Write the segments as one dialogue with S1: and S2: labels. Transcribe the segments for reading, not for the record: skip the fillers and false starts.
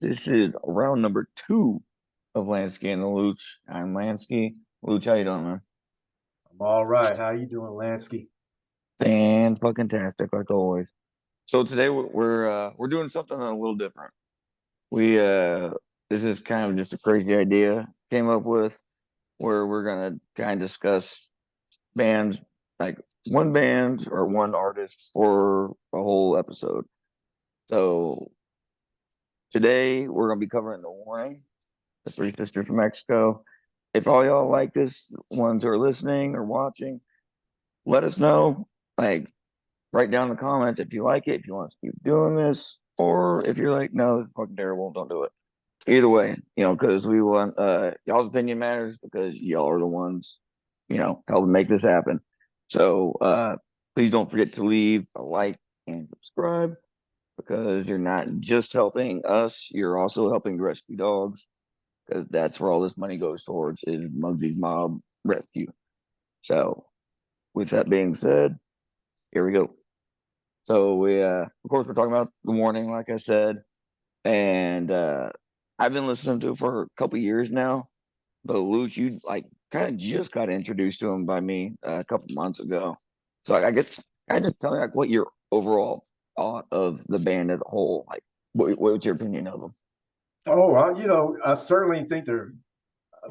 S1: This is round number two of Lansky and the Looch. I'm Lansky. Looch, how you doing, man?
S2: I'm all right. How you doing, Lansky?
S1: Fan fucking tastic, like always. So today we're doing something a little different. We this is kind of just a crazy idea came up with where we're gonna kind of discuss bands, like one band or one artist for a whole episode. So today we're gonna be covering the Warning, the Three Sisters from Mexico. If all y'all like this, ones who are listening or watching, let us know. Like, write down in the comments if you like it, if you want us to keep doing this, or if you're like, no, it's fucking terrible, don't do it. Either way, because we want y'all's opinion matters because y'all are the ones, helping make this happen. So please don't forget to leave a like and subscribe because you're not just helping us, you're also helping the rescue dogs because that's where all this money goes towards is Mugsy's Mob Rescue. So, with that being said, here we go. So of course, we're talking about the Warning, like I said, and I've been listening to it for a couple years now. But Luke, you like kind of just got introduced to him by me a couple months ago. So I guess I just tell me like what your overall thought of the band as a whole. Like, what's your opinion of them?
S2: I certainly think they're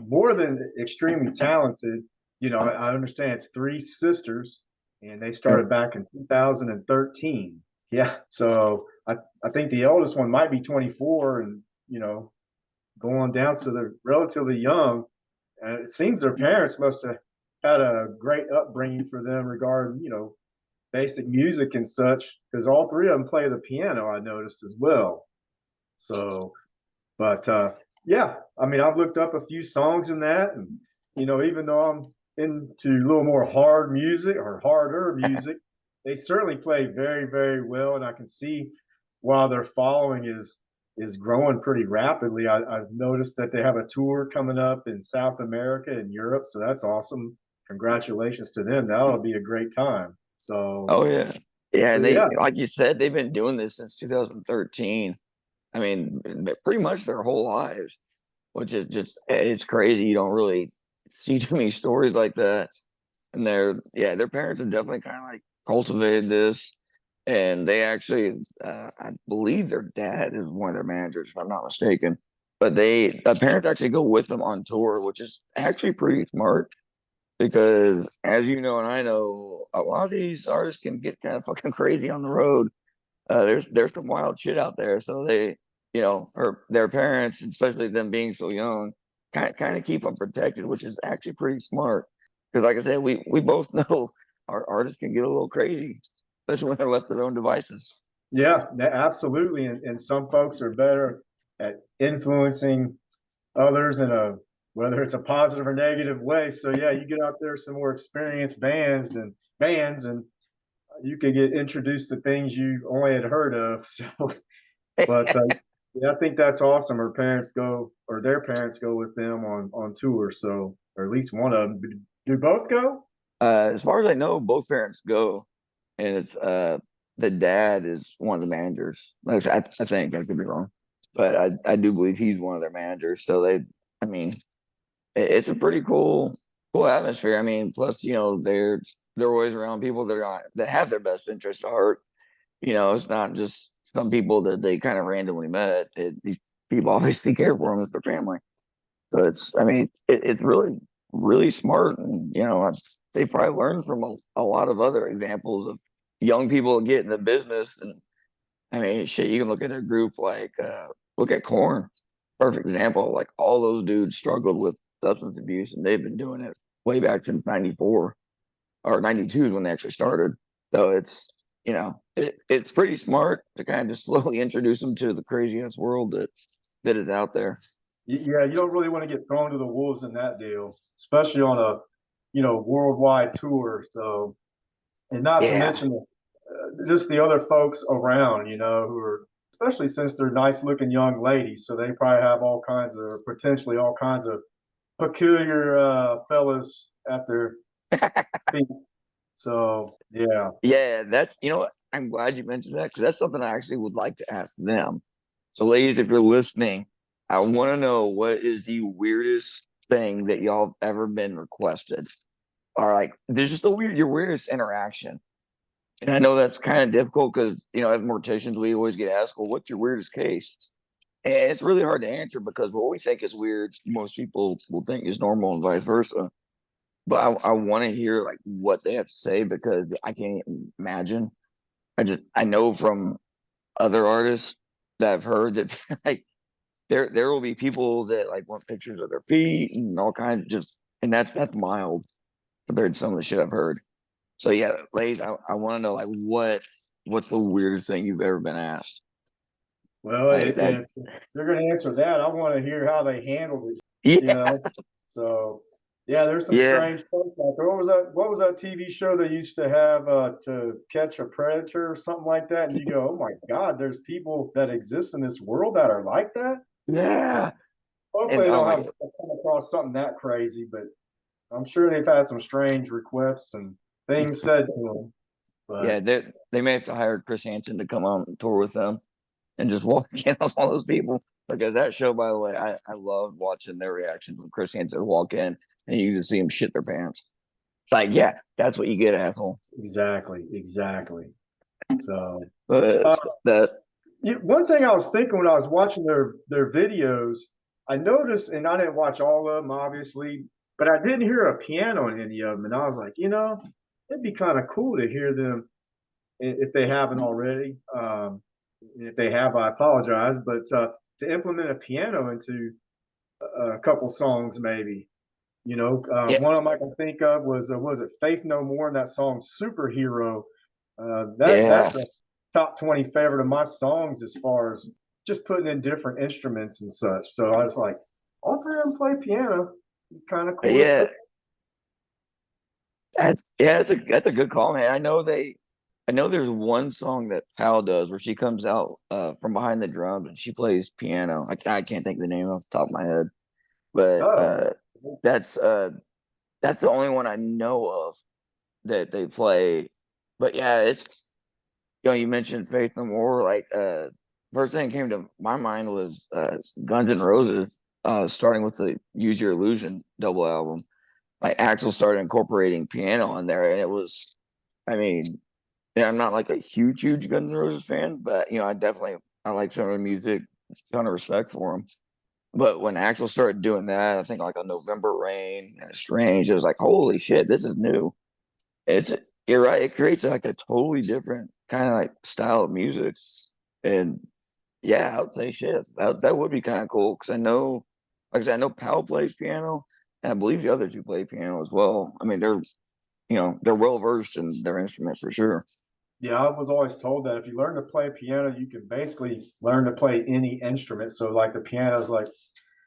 S2: more than extremely talented. I understand it's three sisters, and they
S1: Yep.
S2: started back in 2013. Yeah, so I think the eldest one might be 24, and going down, so they're relatively young. And it seems their parents must have had a great upbringing for them regarding basic music and such, because all three of them play the piano. I noticed as well. So but yeah, I mean, I've looked up a few songs in that, and even though I'm into a little more hard music or harder music, they certainly play very, very well, and I can see while their following is growing pretty rapidly. I've noticed that they have a tour coming up in South America and Europe, so that's awesome. Congratulations to them. That'll be a great time. So,
S1: Oh yeah, yeah,
S2: so
S1: and
S2: yeah,
S1: they like you said, they've been doing this since 2013. I mean, pretty much their whole lives, which is just it's crazy. You don't really see too many stories like that. And their parents have definitely kind of like cultivated this, and they actually, I believe their dad is one of their managers, if I'm not mistaken. But the parents actually go with them on tour, which is actually pretty smart because, as you know, and I know, a lot of these artists can get kind of fucking crazy on the road. There's some wild shit out there. So or their parents, especially them being so young, kind of keep them protected, which is actually pretty smart. Because, like I said, we both know our artists can get a little crazy, especially when they're left to their own devices.
S2: yeah, absolutely. And some folks are better at influencing others in a whether it's a positive or negative way. So yeah, you get out there some more experienced bands and you could get introduced to things you only had heard of. So, but yeah, I think that's awesome. Her parents go or their parents go with them on tour. So, or at least one of them. Do both go?
S1: As far as I know, both parents go, and it's the dad is one of the managers. I think I could be wrong, but I do believe he's one of their managers. So I mean, it's a pretty cool atmosphere. I mean, plus they're always around people that have their best interest at heart. It's not just some people that they kind of randomly met. These people obviously care for them as their family. So I mean, it's really smart, and they probably learned from a lot of other examples of young people get in the business. And I mean, shit, you can look at a group like look at Corn, perfect example. Like all those dudes struggled with substance abuse, and they've been doing it way back since '94 or '92 is when they actually started. So it's pretty smart to kind of just slowly introduce them to the crazy ass world that is out there.
S2: Yeah, you don't really want to get thrown to the wolves in that deal, especially on a worldwide tour. So, and not to
S1: Yeah,
S2: mention just the other folks around, who are, especially since they're nice looking young ladies, so they probably have all kinds of potentially all kinds of peculiar fellas at their feet. So yeah,
S1: yeah. That's I'm glad you mentioned that because that's something I actually would like to ask them. So, ladies, if you're listening, I want to know what is the weirdest thing that y'all have ever been requested, or like there's just your weirdest interaction. And I know that's kind of difficult because as morticians, we always get asked, "Well, what's your weirdest case?" And it's really hard to answer because what we think is weird, most people will think is normal, and vice versa. But I want to hear like what they have to say because I can't imagine. I know from other artists that I've heard that like there will be people that like want pictures of their feet and all kinds of just, and that's mild compared to some of the shit I've heard. So yeah, ladies, I want to know like what's the weirdest thing you've ever been asked?
S2: Well,
S1: Like that,
S2: if they're going to answer that, I want to hear how they handled it. You
S1: yeah,
S2: know, so yeah, there's some
S1: yeah,
S2: strange folks out there. What was that? What was that TV show they used to have to catch a predator or something like that? And you go, oh my God, there's people that exist in this world that are like that.
S1: yeah.
S2: Hopefully,
S1: And
S2: they
S1: oh
S2: don't
S1: my
S2: have
S1: god,
S2: come across something that crazy, but I'm sure they've had some strange requests and things said to them.
S1: yeah,
S2: But
S1: they may have to hire Chris Hansen to come on tour with them and just walk in on all those people. Because that show, by the way, I love watching their reactions when Chris Hansen would walk in and you just see them shit their pants. It's like, yeah, that's what you get, asshole.
S2: exactly, exactly. So
S1: But
S2: uh,
S1: that,
S2: one thing I was thinking when I was watching their videos, I noticed, and I didn't watch all of them, obviously, but I didn't hear a piano in any of them, and I was like, it'd be kind of cool to hear them if they haven't already. If they have, I apologize, but to implement a piano into a couple songs, maybe.
S1: yeah,
S2: One of them I can think of was it Faith No More and that song Superhero.
S1: yeah,
S2: That's a top 20 favorite of my songs as far as just putting in different instruments and such. So I was like, all three of them play piano. Kind of cool to
S1: yeah.
S2: put.
S1: Yeah, that's a good call, man. I know there's one song that Pal does where she comes out from behind the drums and she plays piano. I can't think of the name off the top of my head, but
S2: Oh,
S1: that's uh, that's the only one I know of that they play. But yeah, it's you mentioned Faith No More. Like first thing that came to my mind was Guns N' Roses, starting with the Use Your Illusion double album. Like Axel started incorporating piano in there, and it was, I mean, yeah, I'm not like a huge Guns N' Roses fan, but I like some of the music, ton of respect for him. But when Axel started doing that, I think like a November Rain and Strange, it was like, holy shit, this is new. It's You're right, it creates like a totally different kind of like style of music. And yeah, I would say shit. That would be kind of cool because like I said, I know Powell plays piano, and I believe the other two play piano as well. I mean, they're well versed in their instrument for sure.
S2: yeah. I was always told that if you learn to play piano, you can basically learn to play any instrument. So like the piano is like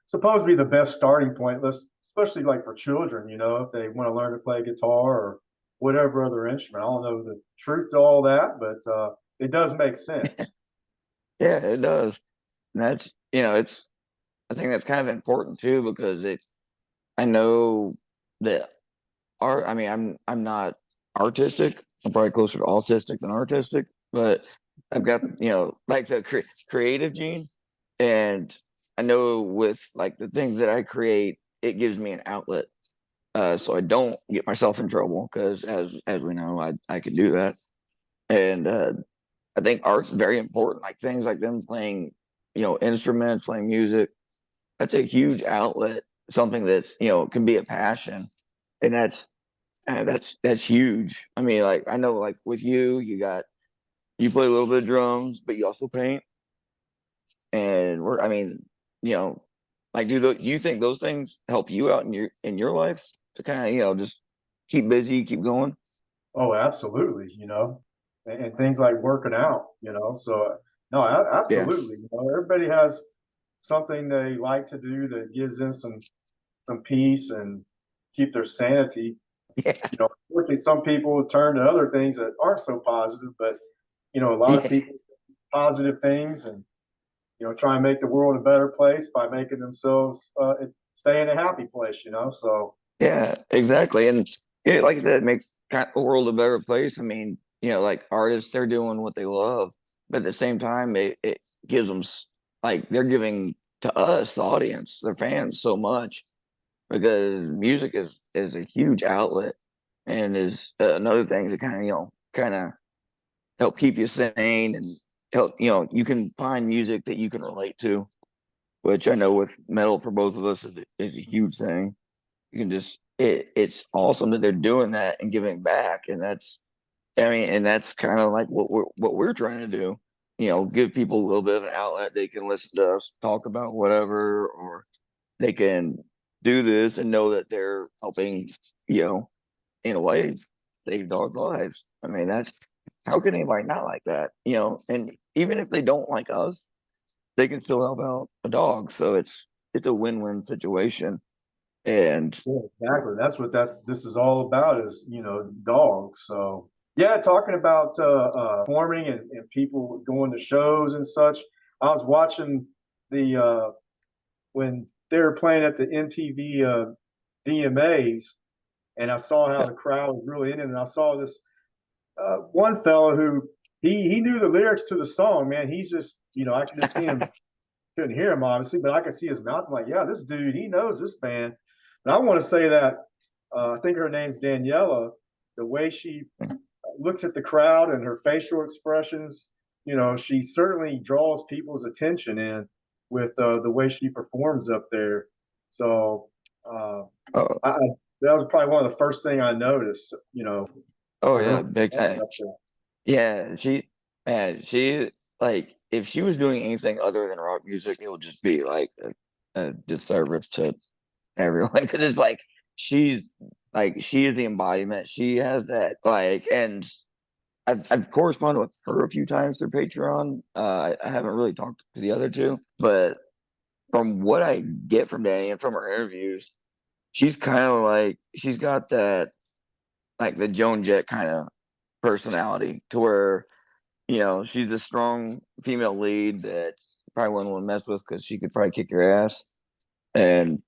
S2: supposed to be the best starting point. Especially like for children, if they want to learn to play guitar or whatever other instrument. I don't know the truth to all that, but it does make sense.
S1: Yeah, it does. And that's it's I think that's kind of important too because I know that art. I mean, I'm not artistic. I'm probably closer to autistic than artistic, but I've got like the creative gene, and I know with like the things that I create, it gives me an outlet, so I don't get myself in trouble because as we know, I can do that, and I think art's very important. Like things like them playing, instruments, playing music. That's a huge outlet. Something that's can be a passion, and that's huge. I mean, like I know, like with you play a little bit of drums, but you also paint, and I mean, you know, like you think those things help you out in your life to kind of just keep busy, keep going?
S2: Oh, absolutely. And things like working out. So no,
S1: Yeah,
S2: absolutely. Everybody has something they like to do that gives them some peace and keep their sanity.
S1: yeah,
S2: Unfortunately, some people turn to other things that aren't so positive, but a lot of
S1: yeah,
S2: people positive things and try and make the world a better place by making themselves stay in a happy place. So
S1: yeah, exactly. And like I said, it makes kind of the world a better place. I mean, like artists, they're doing what they love, but at the same time, it gives them like they're giving to us, the audience, their fans, so much because music is a huge outlet and is another thing to kind of kind of help keep you sane and help you can find music that you can relate to, which I know with metal for both of us is a huge thing. You can just it's awesome that they're doing that and giving back, and that's kind of like what we're trying to do. Give people a little bit of an outlet. They can listen to us talk about whatever, or they can do this and know that they're helping, you know, in a way, save dog lives. I mean, that's how can anybody not like that? And even if they don't like us, they can still help out a dog. So it's a win-win situation. And
S2: Yeah, exactly. That's what this is all about is, dogs. So yeah, talking about forming and people going to shows and such. I was watching the when they were playing at the MTV DMAs, and I saw how the crowd was really in it. And I saw this one fellow who he knew the lyrics to the song. Man, he's just I could just see him. Couldn't hear him obviously, but I could see his mouth. I'm like, yeah, this dude, he knows this band. And I want to say that I think her name's Daniela. The way she looks at the crowd and her facial expressions, she certainly draws people's attention in with the way she performs up there. So uh,
S1: oh,
S2: I, that was probably one of the first thing I noticed,
S1: oh
S2: for her
S1: yeah, big time.
S2: up there.
S1: Yeah, she like if she was doing anything other than rock music, it would just be like a disservice to everyone. Because it's like she's she is the embodiment. She has that and I've corresponded with her a few times through Patreon. I haven't really talked to the other two, but from what I get from Danny and from her interviews, she's kind of like she's got that like the Joan Jett kind of personality to where she's a strong female lead that probably wouldn't want to mess with because she could probably kick your ass. And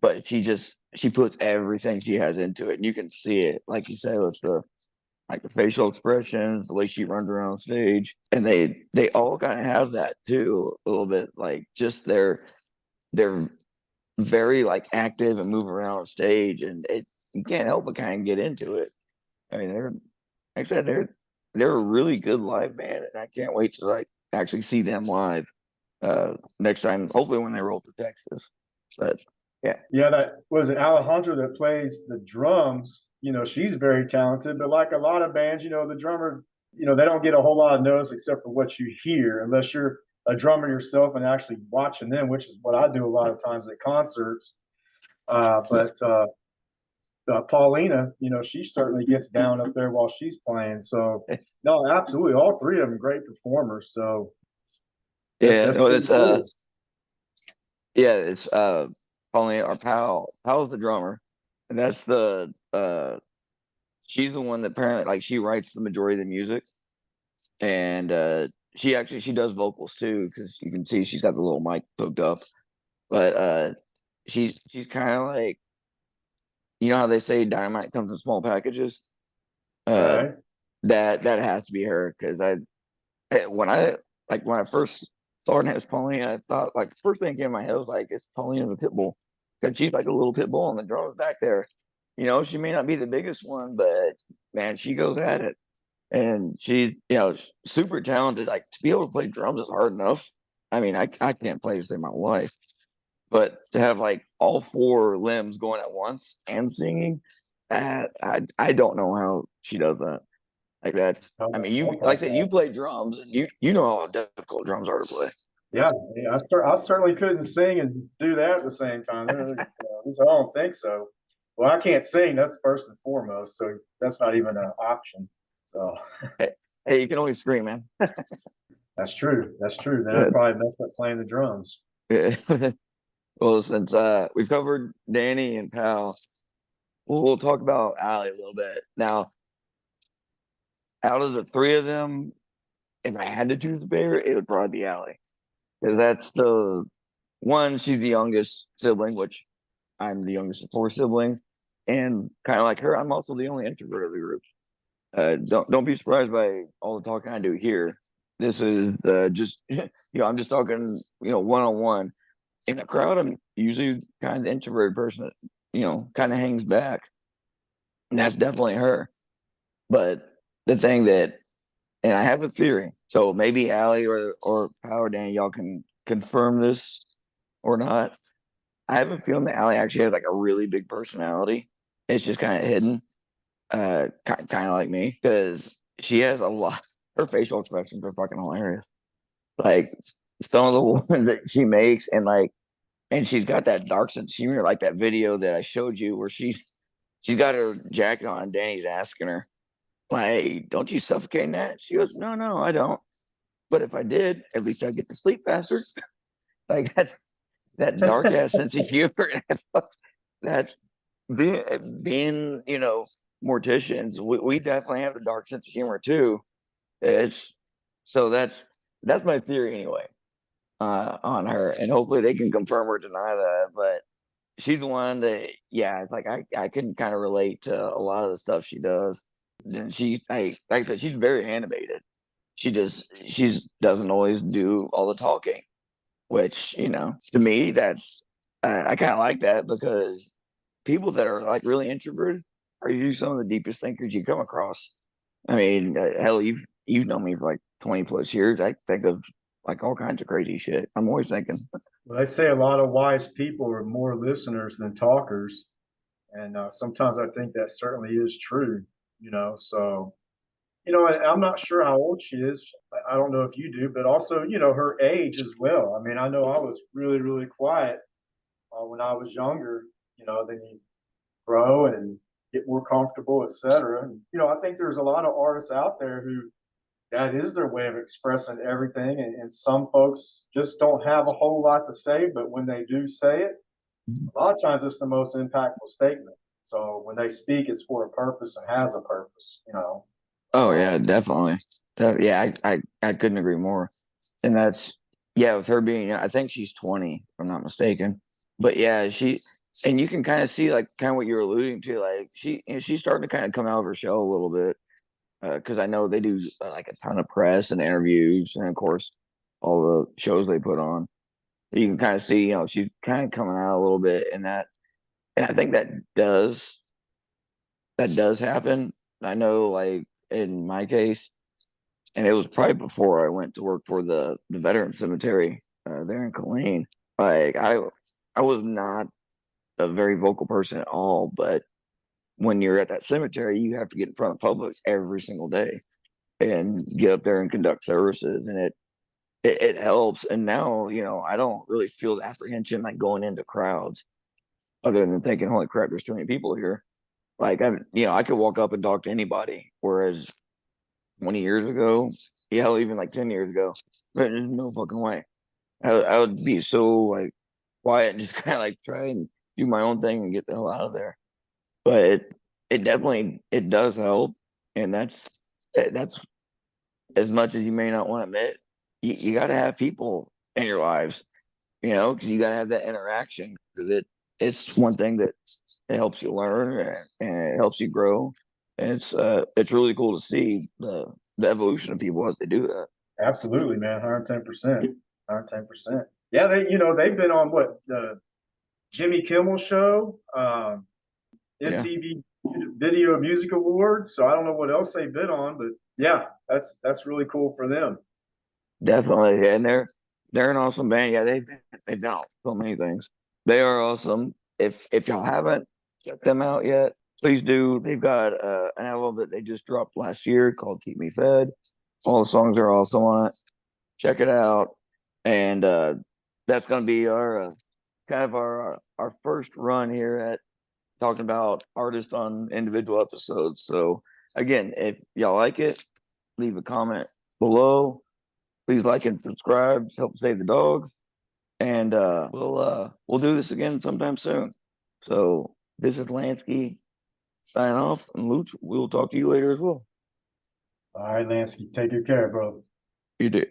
S1: but she puts everything she has into it, and you can see it, like you say, with the facial expressions, the way she runs around stage, and they all kind of have that too, a little bit, like just they're very like active and move around on stage, and you can't help but kind of get into it. I mean, like I said, they're a really good live band, and I can't wait to like actually see them live next time. Hopefully, when they roll to Texas. But yeah,
S2: Yeah, that was it. Alejandro that plays the drums. She's very talented, but like a lot of bands, the drummer, they don't get a whole lot of notice except for what you hear, unless you're a drummer yourself and actually watching them, which is what I do a lot of times at concerts. But Paulina, she certainly gets down up there while she's playing. So no, absolutely, all three of them great performers. So
S1: yeah.
S2: that's
S1: Well,
S2: pretty
S1: it's
S2: cool.
S1: it's Pauline or Pal. Pal's the drummer, and that's the she's the one that apparently like she writes the majority of the music, and she does vocals too because you can see she's got the little mic hooked up. But she's kind of like how they say dynamite comes in small packages. Uh,
S2: Okay.
S1: that has to be her because when I first saw her name was Pauline, I thought like the first thing that came in my head was like it's Pauline the pit bull because she's like a little pit bull on the drums back there. She may not be the biggest one, but man, she goes at it, and she super talented. Like to be able to play drums is hard enough. I mean, I can't play to save my life, but to have like all four limbs going at once and singing, that I don't know how she does that. Like that. I mean, you like I said,
S2: Okay.
S1: you play drums, and you know how difficult drums are to play.
S2: Yeah, yeah, I certainly couldn't sing and do that at the same time. At least I don't think so. Well, I can't sing. That's first and foremost. So that's not even an option. So
S1: Hey, you can only scream, man.
S2: that's true. That's true. Then I'd probably mess up playing the drums.
S1: Well, since we've covered Danny and Pal, we'll talk about Allie a little bit. Now, out of the three of them, if I had to choose a favorite, it would probably be Allie. Because that's the one, she's the youngest sibling, which I'm the youngest of four siblings. And kind of like her, I'm also the only introvert of the group. Don't be surprised by all the talking I do here. This is just I'm just talking one on one. In a crowd, I'm usually kind of the introverted person that kind of hangs back, and that's definitely her. But the thing that, and I have a theory, so maybe Allie or Power Dan, y'all can confirm this or not. I have a feeling that Allie actually has like a really big personality. It's just kind of hidden, kind of like me, because she has a lot. Her facial expressions are fucking hilarious. Like some of the ones that she makes, and she's got that dark sense of humor, like that video that I showed you where she's got her jacket on. And Danny's asking her, like, "Don't you suffocate in that?" She goes, "No, no, I don't. But if I did, at least I'd get to sleep faster." Like that's that dark ass sense of humor. That's being morticians. We definitely have a dark sense of humor too. It's so that's my theory anyway on her, and hopefully they can confirm or deny that. But she's the one that, yeah, it's like I can kind of relate to a lot of the stuff she does. And like I said, she's very animated. She doesn't always do all the talking, which to me that's I kind of like that, because people that are like really introverted are usually some of the deepest thinkers you come across. I mean, hell, you've known me for like 20 plus years. I think of like all kinds of crazy shit. I'm always thinking.
S2: Well, they say a lot of wise people are more listeners than talkers, and sometimes I think that certainly is true. So and I'm not sure how old she is. I don't know if you do, but also her age as well. I mean, I know I was really really quiet when I was younger. Then you grow and get more comfortable, etc. And I think there's a lot of artists out there who that is their way of expressing everything. And some folks just don't have a whole lot to say, but when they do say it, a lot of times it's the most impactful statement. So when they speak, it's for a purpose and has a purpose.
S1: Oh
S2: So
S1: yeah, definitely. Yeah, I couldn't agree more. And that's, yeah, with her being, I think she's 20, if I'm not mistaken. But yeah, and you can kind of see like kind of what you're alluding to. Like she's starting to kind of come out of her shell a little bit, because I know they do like a ton of press and interviews, and of course all the shows they put on. You can kind of see, she's kind of coming out a little bit, and I think that does happen. I know, like in my case, and it was probably before I went to work for the veteran cemetery there in Killeen. Like I was not a very vocal person at all, but when you're at that cemetery, you have to get in front of the public every single day and get up there and conduct services, and it helps. And now I don't really feel the apprehension like going into crowds, other than thinking, "Holy crap, there's too many people here." Like I could walk up and talk to anybody, whereas 20 years ago, yeah, even like 10 years ago, there's no fucking way. I would be so like quiet and just kind of like try and do my own thing and get the hell out of there. But it definitely it does help, and that's as much as you may not want to admit. You got to have people in your lives, because you got to have that interaction, because it's one thing that it helps you learn, and it helps you grow. And it's really cool to see the evolution of people as they do that.
S2: absolutely, man, 110%, 110%. Yeah, they've been on what the Jimmy Kimmel show,
S1: Yeah,
S2: MTV Video Music Awards. So I don't know what else they've been on, but yeah, that's really cool for them.
S1: definitely. And they're an awesome band. Yeah, they've done so many things. They are awesome. If y'all haven't checked them out yet, please do. They've got an album that they just dropped last year called "Keep Me Fed." All the songs are awesome on it. Check it out. And that's going to be our kind of our first run here at talking about artists on individual episodes. So again, if y'all like it, leave a comment below. Please like and subscribe. Help save the dogs. And we'll do this again sometime soon. So this is Lansky. Sign off, and Looch, we'll talk to you later as well.
S2: All right, Lansky, take good care, bro.
S1: You do.